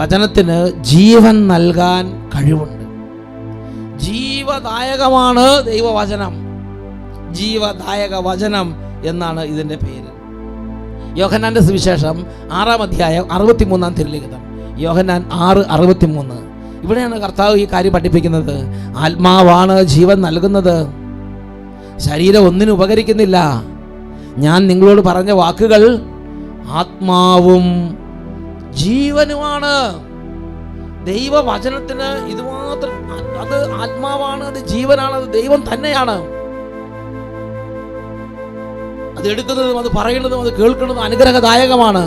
വചനത്തിന് ജീവൻ നൽകാൻ കഴിവുണ്ട്. ജീവദായകമാണ് ദൈവവചനം. ജീവദായക വചനം എന്നാണ് ഇതിൻ്റെ പേര്. യോഹന്നാന്റെ സുവിശേഷം 6-ാം അധ്യായം 63-ാം തിരുലിഖിതം. യോഹന്നാൻ 6:63. ഇവിടെയാണ് കർത്താവ് ഈ കാര്യം പഠിപ്പിക്കുന്നത്. ആത്മാവാണ് ജീവൻ നൽകുന്നത്, ശരീരം ഒന്നിനും ഉപകരിക്കുന്നില്ല. ഞാൻ നിങ്ങളോട് പറഞ്ഞ വാക്കുകൾ ആത്മാവും ജീവനുമാണ്. ദൈവവചനത്തിന് ഇതുമാത്രം, അത് ആത്മാവാണ്, അത് ജീവനാണ്, അത് ദൈവം തന്നെയാണ്. അത് എടുക്കുന്നതും അത് പറയുന്നതും അത് കേൾക്കുന്നതും അനുഗ്രഹദായകമാണ്.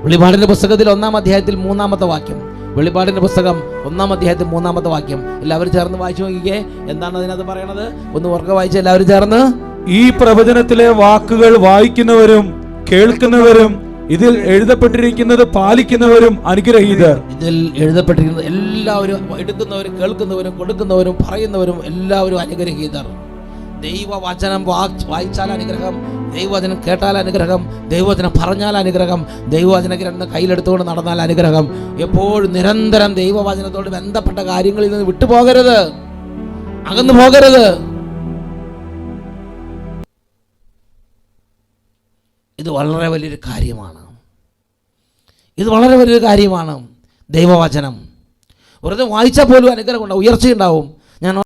വെളിപാടിന്റെ പുസ്തകത്തിൽ 1-ാം അധ്യായത്തിൽ 3-ാമത്തെ വാക്യം. വെളിപാടിന്റെ പുസ്തകം 1-ാം അധ്യായത്തിൽ 3-ാമത്തെ വാക്യം. എല്ലാവരും ചേർന്ന് വായിച്ചു നോക്കിക്കേ. എന്താണ് അതിനകത്ത് പറയണത്? ഒന്ന് ഉറക്കെ വായിച്ച എല്ലാവരും ചേർന്ന്. ഈ പ്രവചനത്തിലെ വാക്കുകൾ വായിക്കുന്നവരും കേൾക്കുന്നവരും ഇതിൽ എഴുതപ്പെട്ടിരിക്കുന്നത് പാലിക്കുന്നവരും അനുഗ്രഹീതർ. ഇതിൽ എഴുതപ്പെട്ടിരിക്കുന്നത് എല്ലാവരും, എടുക്കുന്നവരും കേൾക്കുന്നവരും കൊടുക്കുന്നവരും പറയുന്നവരും എല്ലാവരും അനുഗ്രഹീതർ. ദൈവവചനം വായിച്ചാൽ അനുഗ്രഹം, ദൈവവചനം കേട്ടാൽ അനുഗ്രഹം, ദൈവവചനം പറഞ്ഞാൽ അനുഗ്രഹം, ദൈവവചന ഗ്രന്ഥം കയ്യിലെടുത്തുകൊണ്ട് നടന്നാൽ അനുഗ്രഹം. എപ്പോഴും നിരന്തരം ദൈവവചനത്തോട് ബന്ധപ്പെട്ട കാര്യങ്ങളിൽ നിന്ന് വിട്ടുപോകരുത്, അകന്നു പോകരുത്. ഇത് വളരെ വലിയൊരു കാര്യമാണ്. ഇത് വളരെ വലിയൊരു കാര്യമാണ്. ദൈവവചനം വെറുതെ വായിച്ചാൽ പോലും അനുഗ്രഹം ഉണ്ടാവും, ഉയർച്ചയുണ്ടാവും. ഞാൻ